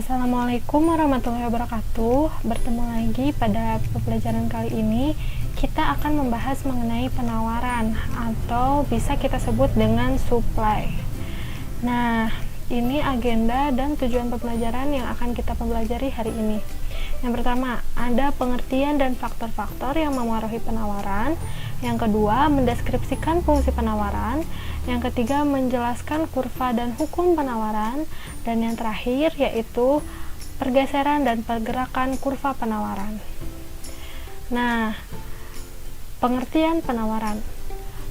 Assalamualaikum warahmatullahi wabarakatuh. Bertemu lagi pada pembelajaran kali ini. Kita akan membahas mengenai penawaran atau bisa kita sebut dengan supply. Nah, ini agenda dan tujuan pembelajaran yang akan kita pelajari hari ini. Yang pertama, ada pengertian dan faktor-faktor yang memengaruhi penawaran. Yang kedua, mendeskripsikan fungsi penawaran. Yang ketiga, menjelaskan kurva dan hukum penawaran. Dan yang terakhir yaitu pergeseran dan pergerakan kurva penawaran. Nah, pengertian penawaran.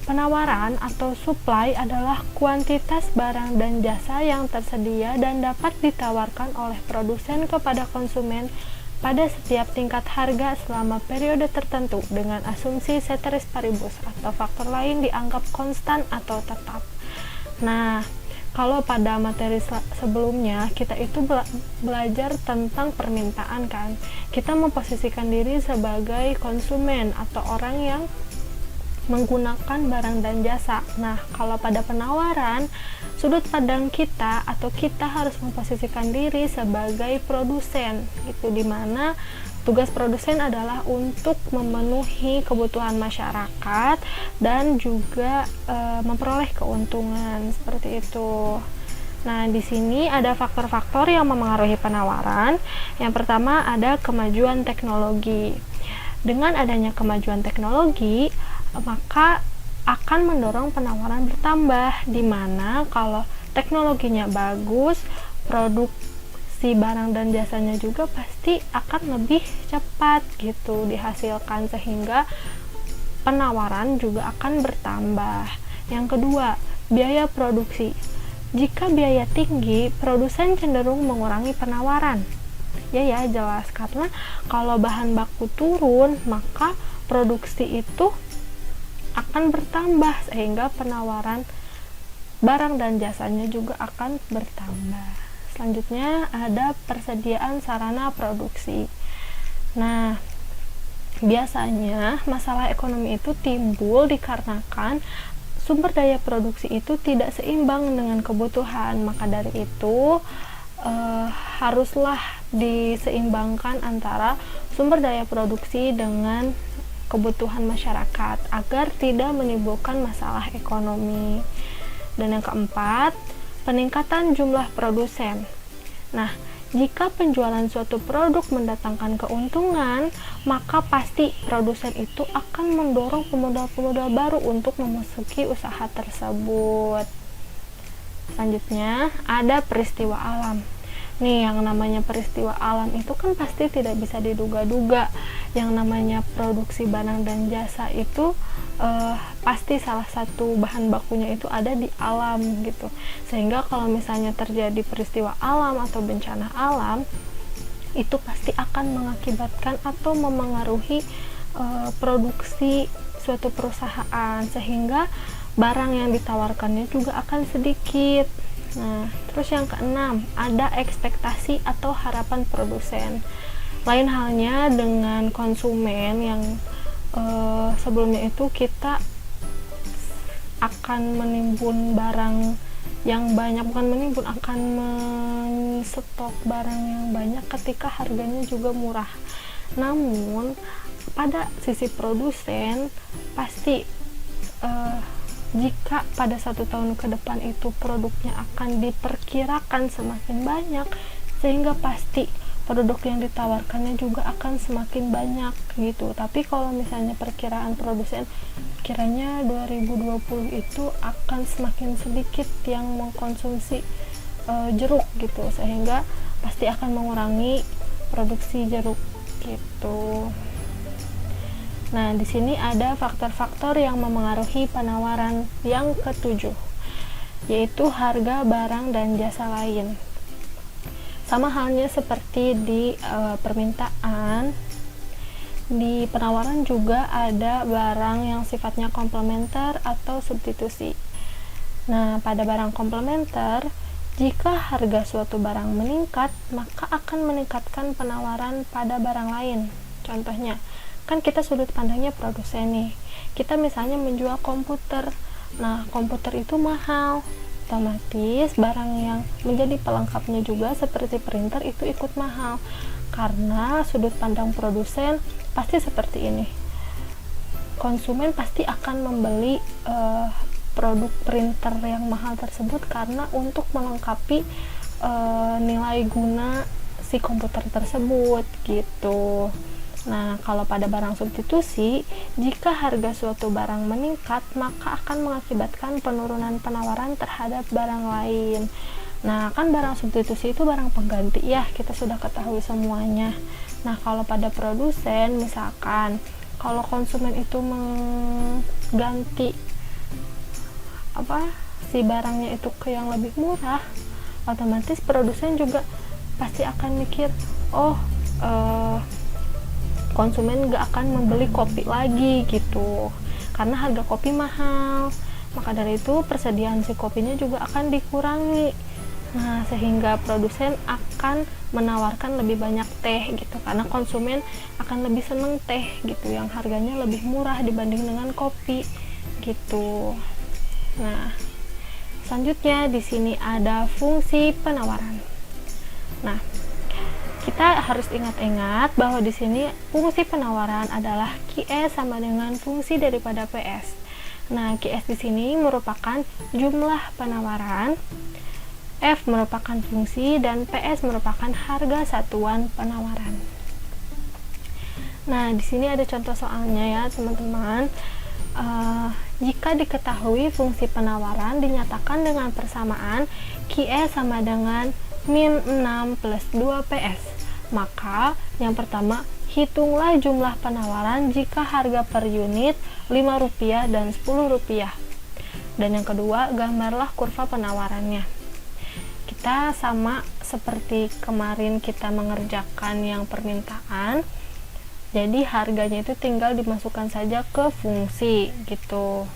Penawaran atau supply adalah kuantitas barang dan jasa yang tersedia dan dapat ditawarkan oleh produsen kepada konsumen pada setiap tingkat harga selama periode tertentu dengan asumsi ceteris paribus atau faktor lain dianggap konstan atau tetap. Nah, kalau pada materi sebelumnya kita itu belajar tentang permintaan kan. Kita memposisikan diri sebagai konsumen atau orang yang menggunakan barang dan jasa. Nah, kalau pada penawaran, sudut pandang kita atau kita harus memposisikan diri sebagai produsen. Itu dimana tugas produsen adalah untuk memenuhi kebutuhan masyarakat dan juga memperoleh keuntungan seperti itu. Nah, di sini ada faktor-faktor yang memengaruhi penawaran. Yang pertama ada kemajuan teknologi. Dengan adanya kemajuan teknologi, maka akan mendorong penawaran bertambah, di mana kalau teknologinya bagus, produksi barang dan jasanya juga pasti akan lebih cepat gitu dihasilkan, sehingga penawaran juga akan bertambah. Yang kedua, biaya produksi. Jika biaya tinggi, produsen cenderung mengurangi penawaran. Ya jelas, karena kalau bahan baku turun, maka produksi itu akan bertambah sehingga penawaran barang dan jasanya juga akan bertambah. Selanjutnya ada persediaan sarana produksi. Nah, biasanya masalah ekonomi itu timbul dikarenakan sumber daya produksi itu tidak seimbang dengan kebutuhan. Maka dari itu haruslah diseimbangkan antara sumber daya produksi dengan kebutuhan masyarakat agar tidak menimbulkan masalah ekonomi. Dan yang keempat, peningkatan jumlah produsen. Nah, jika penjualan suatu produk mendatangkan keuntungan, maka pasti produsen itu akan mendorong pemodal-pemodal baru untuk memasuki usaha tersebut. Selanjutnya, ada peristiwa alam. Nih, yang namanya peristiwa alam itu kan pasti tidak bisa diduga-duga. Yang namanya produksi barang dan jasa itu pasti salah satu bahan bakunya itu ada di alam gitu. Sehingga kalau misalnya terjadi peristiwa alam atau bencana alam, itu pasti akan mengakibatkan atau memengaruhi produksi suatu perusahaan, sehingga barang yang ditawarkannya juga akan sedikit. Nah, terus yang keenam, ada ekspektasi atau harapan produsen. Lain halnya dengan konsumen yang sebelumnya itu kita akan menimbun barang yang banyak, akan menstok barang yang banyak ketika harganya juga murah. Namun pada sisi produsen pasti jika pada 1 tahun ke depan itu produknya akan diperkirakan semakin banyak, sehingga pasti produk yang ditawarkannya juga akan semakin banyak gitu. Tapi kalau misalnya perkiraan produsen kiranya 2020 itu akan semakin sedikit yang mengkonsumsi jeruk gitu, sehingga pasti akan mengurangi produksi jeruk gitu. Nah, di sini ada faktor-faktor yang memengaruhi penawaran yang ketujuh, yaitu harga barang dan jasa lain. Sama halnya seperti di permintaan, di penawaran juga ada barang yang sifatnya komplementer atau substitusi. Nah, pada barang komplementer, jika harga suatu barang meningkat, maka akan meningkatkan penawaran pada barang lain. Contohnya, kan kita sudut pandangnya produsen nih, kita misalnya menjual komputer. Nah, komputer itu mahal, otomatis barang yang menjadi pelengkapnya juga seperti printer itu ikut mahal, karena sudut pandang produsen pasti seperti ini. Konsumen pasti akan membeli produk printer yang mahal tersebut karena untuk melengkapi nilai guna si komputer tersebut gitu. Nah, kalau pada barang substitusi, jika harga suatu barang meningkat, maka akan mengakibatkan penurunan penawaran terhadap barang lain. Nah, kan barang substitusi itu barang pengganti ya, kita sudah ketahui semuanya. Nah, kalau pada produsen, misalkan kalau konsumen itu mengganti si barangnya itu ke yang lebih murah, otomatis produsen juga pasti akan mikir, konsumen gak akan membeli kopi lagi gitu, karena harga kopi mahal. Maka dari itu persediaan si kopinya juga akan dikurangi. Nah, sehingga produsen akan menawarkan lebih banyak teh gitu, karena konsumen akan lebih seneng teh gitu yang harganya lebih murah dibanding dengan kopi gitu. Nah, selanjutnya di sini ada fungsi penawaran. Nah, kita harus ingat-ingat bahwa di sini fungsi penawaran adalah QS sama dengan fungsi daripada PS. Nah, QS di sini merupakan jumlah penawaran, F merupakan fungsi, dan PS merupakan harga satuan penawaran. Nah, di sini ada contoh soalnya ya, teman-teman. Jika diketahui fungsi penawaran dinyatakan dengan persamaan QS sama dengan min 6 plus 2 PS, maka yang pertama, hitunglah jumlah penawaran jika harga per unit Rp5 dan Rp10. Dan yang kedua, gambarlah kurva penawarannya. Kita sama seperti kemarin kita mengerjakan yang permintaan, jadi harganya itu tinggal dimasukkan saja ke fungsi gitu.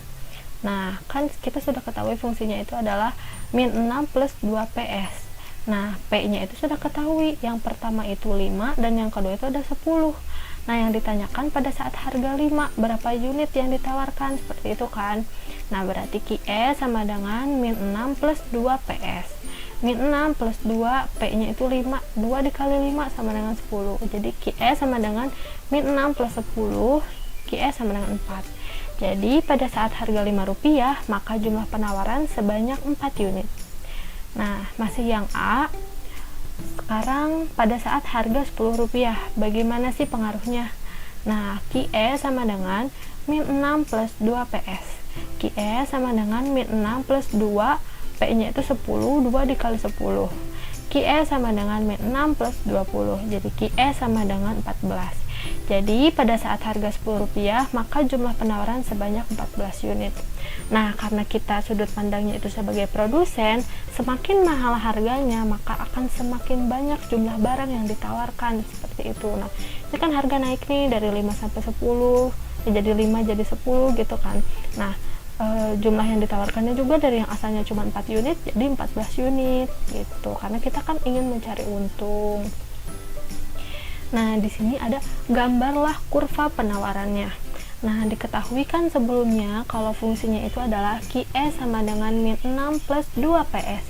Nah, kan kita sudah ketahui fungsinya itu adalah min 6 plus 2 PS. Nah, P-nya itu sudah ketahui. Yang pertama itu 5 dan yang kedua itu ada 10. Nah, yang ditanyakan pada saat harga 5, berapa unit yang ditawarkan? Seperti itu kan. Nah, berarti QS sama dengan min 6 plus 2 PS. Min 6 plus 2, P-nya itu 5. 2 dikali 5 sama dengan 10. Jadi QS sama dengan min 6 plus 10, QS sama dengan 4. Jadi, pada saat harga Rp5, maka jumlah penawaran sebanyak 4 unit. Nah, masih yang A. Sekarang pada saat harga Rp10, bagaimana sih pengaruhnya? Nah, QS sama dengan min 6 plus 2 PS. QS sama dengan min 6 plus 2, P-nya itu 10, 2 dikali 10. QS sama dengan min 6 plus 20, jadi QS sama dengan 14. Jadi, pada saat harga Rp10, maka jumlah penawaran sebanyak 14 unit. Nah, karena kita sudut pandangnya itu sebagai produsen, semakin mahal harganya, maka akan semakin banyak jumlah barang yang ditawarkan, seperti itu. Nah, ini kan harga naik nih dari 5 sampai 10, jadi 5 jadi 10 gitu kan. Nah, jumlah yang ditawarkannya juga dari yang asalnya cuma 4 unit jadi 14 unit gitu, karena kita kan ingin mencari untung. Nah, di sini ada gambarlah kurva penawarannya. Nah, diketahui kan sebelumnya kalau fungsinya itu adalah QS sama dengan min 6 plus 2 PS.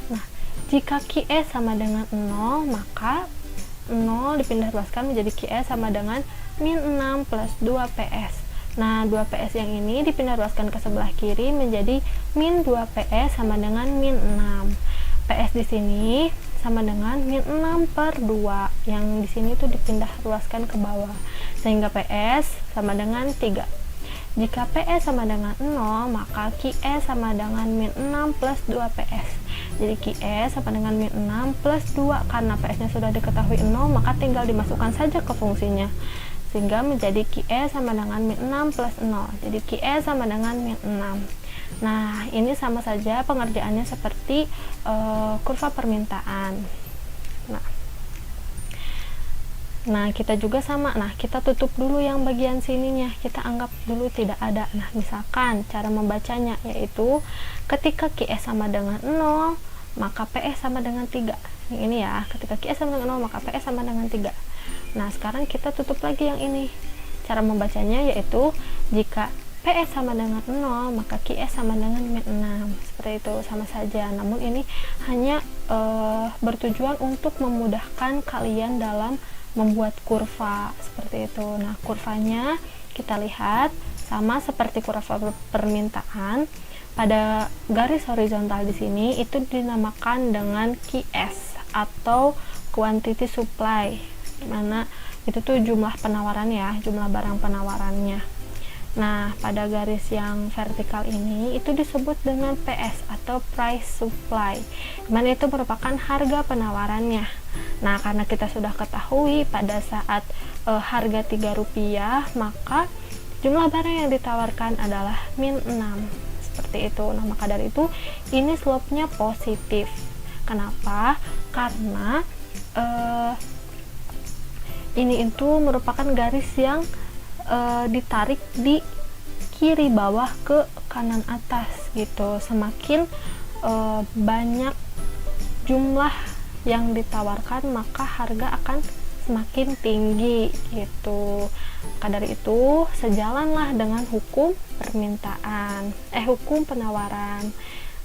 Nah, jika QS sama dengan 0, maka 0 dipindah luaskan menjadi QS sama dengan min 6 plus 2 PS. Nah, 2 PS yang ini dipindah luaskan ke sebelah kiri menjadi min 2 PS sama dengan min 6. PS di sini sama dengan min 6 per 2, yang di sini tuh dipindah luaskan ke bawah, sehingga PS sama dengan 3. Jika PS sama dengan 0, maka QS sama dengan min 6 plus 2 PS. Jadi QS sama dengan min 6 plus 2, karena PS-nya sudah diketahui 0, maka tinggal dimasukkan saja ke fungsinya, sehingga menjadi QS sama dengan min 6 plus 0. Jadi QS sama dengan min 6. Nah, ini sama saja pengerjaannya seperti kurva permintaan. Nah, kita juga sama. Nah, kita tutup dulu yang bagian sininya, kita anggap dulu tidak ada. Nah, misalkan cara membacanya yaitu ketika QS sama dengan 0, maka PS sama dengan 3. Yang ini ya, ketika QS sama dengan 0, maka PS sama dengan 3. Nah, sekarang kita tutup lagi yang ini. Cara membacanya yaitu jika PS sama dengan 0, maka QS sama dengan min 6. Seperti itu, sama saja. Namun ini hanya bertujuan untuk memudahkan kalian dalam membuat kurva seperti itu. Nah, kurvanya kita lihat sama seperti kurva permintaan. Pada garis horizontal di sini itu dinamakan dengan QS atau quantity supply, dimana itu tuh jumlah penawaran ya, jumlah barang penawarannya. Nah, pada garis yang vertikal ini itu disebut dengan PS atau price supply, dimana itu merupakan harga penawarannya. Nah, karena kita sudah ketahui pada saat harga Rp3, maka jumlah barang yang ditawarkan adalah min 6, seperti itu. Nah, maka dari itu ini slope-nya positif. Kenapa? Karena ini itu merupakan garis yang ditarik di kiri bawah ke kanan atas gitu. Semakin banyak jumlah yang ditawarkan, maka harga akan semakin tinggi gitu. Maka dari itu sejalanlah dengan hukum penawaran.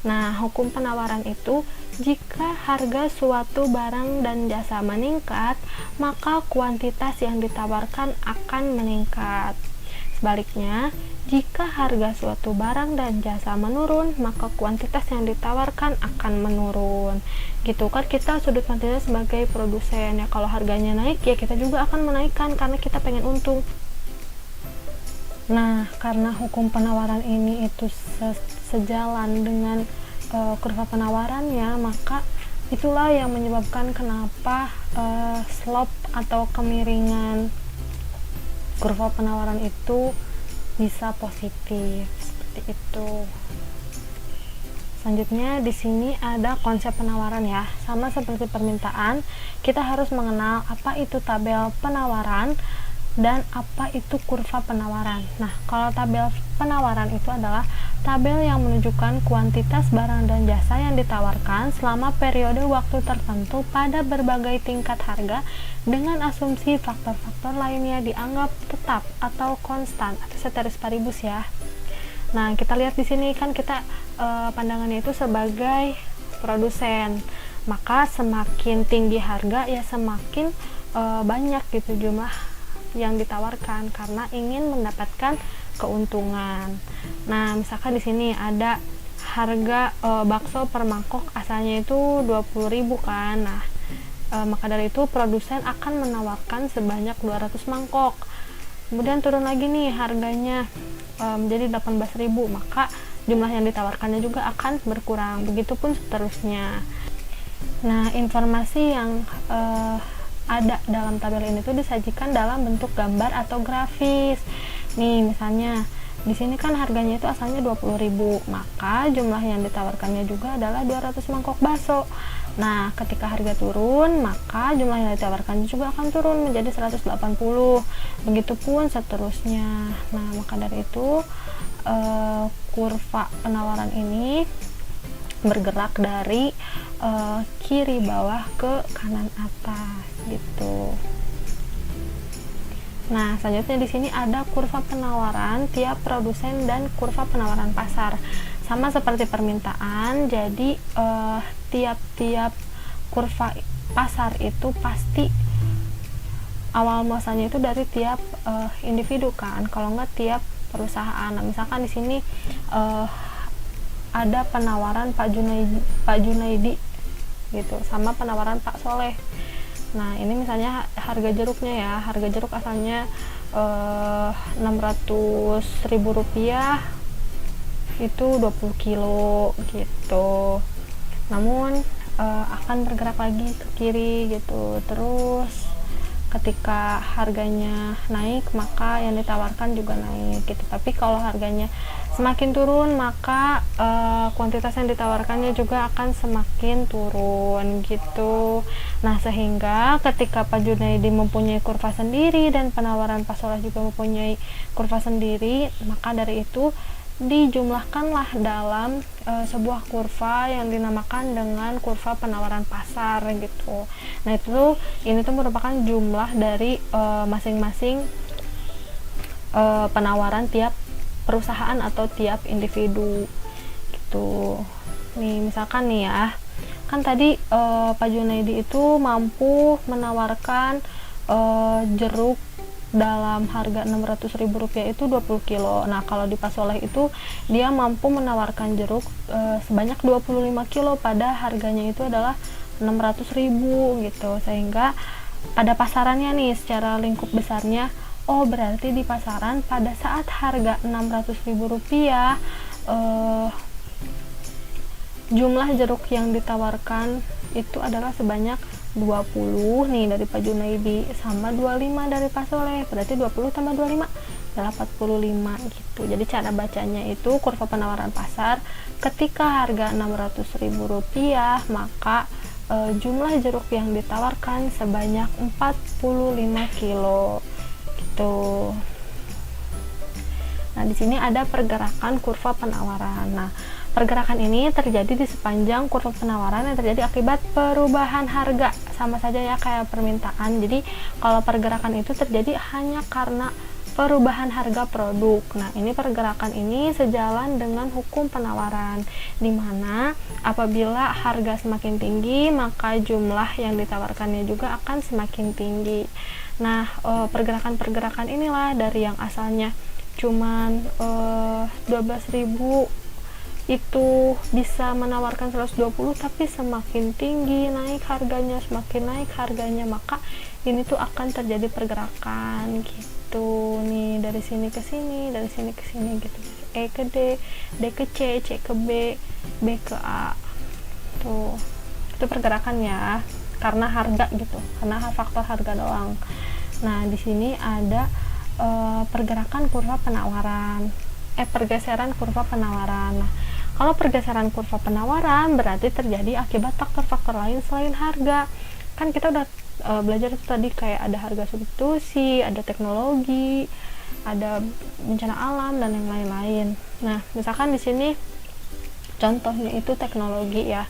Nah, hukum penawaran itu jika harga suatu barang dan jasa meningkat, maka kuantitas yang ditawarkan akan meningkat. Sebaliknya, jika harga suatu barang dan jasa menurun, maka kuantitas yang ditawarkan akan menurun. Gitu kan, kita sudut pandangnya sebagai produsen ya, kalau harganya naik ya kita juga akan menaikkan karena kita pengen untung. Nah, karena hukum penawaran ini itu sejalan dengan kurva penawarannya, maka itulah yang menyebabkan kenapa slope atau kemiringan kurva penawaran itu bisa positif seperti itu. Selanjutnya di sini ada konsep penawaran ya. Sama seperti permintaan, kita harus mengenal apa itu tabel penawaran dan apa itu kurva penawaran. Nah, kalau tabel penawaran itu adalah tabel yang menunjukkan kuantitas barang dan jasa yang ditawarkan selama periode waktu tertentu pada berbagai tingkat harga dengan asumsi faktor-faktor lainnya dianggap tetap atau konstan atau ceteris paribus ya. Nah, kita lihat di sini kan kita pandangannya itu sebagai produsen. Maka semakin tinggi harga ya semakin banyak gitu jumlah yang ditawarkan karena ingin mendapatkan keuntungan. Nah, misalkan di sini ada harga bakso per mangkok asalnya itu 20.000 kan. Nah, maka dari itu produsen akan menawarkan sebanyak 200 mangkok. Kemudian turun lagi nih harganya menjadi 18.000, maka jumlah yang ditawarkannya juga akan berkurang. Begitupun seterusnya. Nah, informasi yang ada dalam tabel ini tuh disajikan dalam bentuk gambar atau grafis. Nih, misalnya di sini kan harganya itu asalnya 20.000, maka jumlah yang ditawarkannya juga adalah 200 mangkok bakso. Nah, ketika harga turun, maka jumlah yang ditawarkannya juga akan turun menjadi 180. Begitupun seterusnya. Nah, maka dari itu kurva penawaran ini bergerak dari kiri bawah ke kanan atas gitu. Nah, selanjutnya di sini ada kurva penawaran tiap produsen dan kurva penawaran pasar. Sama seperti permintaan, jadi tiap-tiap kurva pasar itu pasti awal muasalnya itu dari tiap individu kan, kalau nggak tiap perusahaan. Nah, misalkan di sini ada penawaran Pak Junaidi gitu sama penawaran Pak Soleh. Nah, ini misalnya harga jeruknya ya, harga jeruk asalnya 600.000 rupiah itu 20 kilo gitu. Namun akan bergerak lagi ke kiri gitu. Terus ketika harganya naik, maka yang ditawarkan juga naik gitu. Tapi kalau harganya semakin turun, maka kuantitas yang ditawarkannya juga akan semakin turun gitu. Nah, sehingga ketika Pak Junaidi mempunyai kurva sendiri dan penawaran Pak Soleh juga mempunyai kurva sendiri, maka dari itu dijumlahkanlah dalam sebuah kurva yang dinamakan dengan kurva penawaran pasar gitu. Nah, ini tuh merupakan jumlah dari masing-masing penawaran tiap perusahaan atau tiap individu gitu. Nih misalkan nih ya, kan tadi Pak Junaidi itu mampu menawarkan jeruk dalam harga Rp600.000 itu 20 kilo. Nah kalau di Pak Soleh itu dia mampu menawarkan jeruk sebanyak 25 kilo pada harganya itu adalah 600.000 gitu, sehingga pada pasarannya nih secara lingkup besarnya, oh berarti di pasaran pada saat harga Rp600.000 jumlah jeruk yang ditawarkan itu adalah sebanyak 20 nih dari Pak Junaidi sama 25 dari Pak Soleh, berarti 20 tambah 25 adalah 45 gitu. Jadi cara bacanya itu kurva penawaran pasar ketika harga Rp600.000 maka jumlah jeruk yang ditawarkan sebanyak 45 kilo gitu. Nah di sini ada pergerakan kurva penawaran. Nah pergerakan ini terjadi di sepanjang kurva penawaran yang terjadi akibat perubahan harga, sama saja ya kayak permintaan. Jadi kalau pergerakan itu terjadi hanya karena perubahan harga produk. Nah ini pergerakan ini sejalan dengan hukum penawaran, dimana apabila harga semakin tinggi maka jumlah yang ditawarkannya juga akan semakin tinggi. Nah pergerakan-pergerakan inilah dari yang asalnya cuman 12.000 itu bisa menawarkan 120, tapi semakin tinggi naik harganya, semakin naik harganya, maka ini tuh akan terjadi pergerakan gitu nih, dari sini ke sini, dari sini ke sini gitu, E ke D, D ke C, C ke B, B ke A. Tuh itu pergerakan ya, karena harga gitu, karena faktor harga doang. Nah di sini ada pergerakan kurva penawaran, pergeseran kurva penawaran. Nah kalau pergeseran kurva penawaran berarti terjadi akibat faktor-faktor lain selain harga. Kan kita udah belajar itu tadi, kayak ada harga substitusi, ada teknologi, ada bencana alam dan yang lain-lain. Nah, misalkan di sini contohnya itu teknologi ya.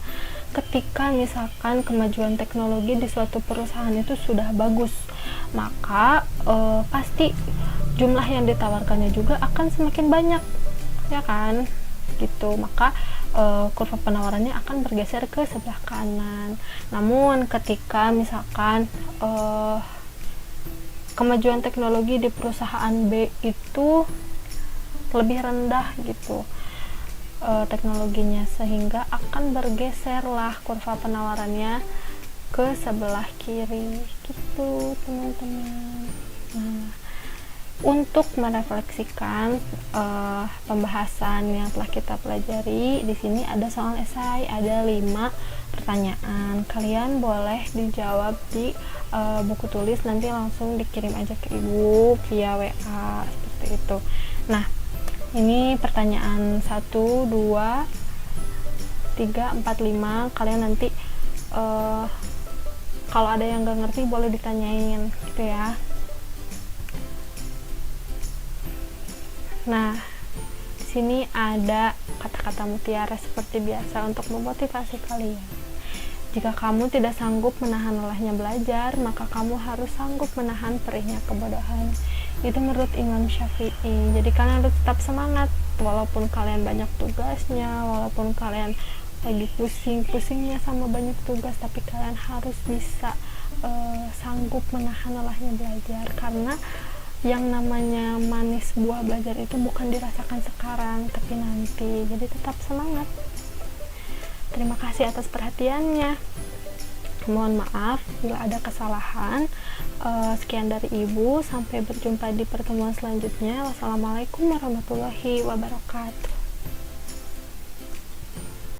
Ketika misalkan kemajuan teknologi di suatu perusahaan itu sudah bagus, maka pasti jumlah yang ditawarkannya juga akan semakin banyak, ya kan? Gitu, maka kurva penawarannya akan bergeser ke sebelah kanan. Namun ketika misalkan kemajuan teknologi di perusahaan B itu lebih rendah gitu teknologinya, sehingga akan bergeserlah kurva penawarannya ke sebelah kiri gitu teman-teman. Nah untuk merefleksikan pembahasan yang telah kita pelajari, di sini ada soal esai, ada 5 pertanyaan. Kalian boleh dijawab di buku tulis, nanti langsung dikirim aja ke ibu via WA seperti itu. Nah, ini pertanyaan 1, 2, 3, 4, 5. Kalian nanti kalau ada yang gak ngerti boleh ditanyain gitu ya. Nah, di sini ada kata-kata mutiara seperti biasa untuk memotivasi kalian. Jika kamu tidak sanggup menahan lelahnya belajar, maka kamu harus sanggup menahan perihnya kebodohan. Itu menurut Imam Syafi'i. Jadi kalian harus tetap semangat, walaupun kalian banyak tugasnya, walaupun kalian lagi pusing-pusingnya sama banyak tugas, tapi kalian harus bisa sanggup menahan lelahnya belajar, karena yang namanya manis buah belajar itu bukan dirasakan sekarang tapi nanti. Jadi tetap semangat. Terima kasih atas perhatiannya. Mohon maaf bila ada kesalahan. Sekian dari ibu, sampai berjumpa di pertemuan selanjutnya. Wassalamualaikum warahmatullahi wabarakatuh.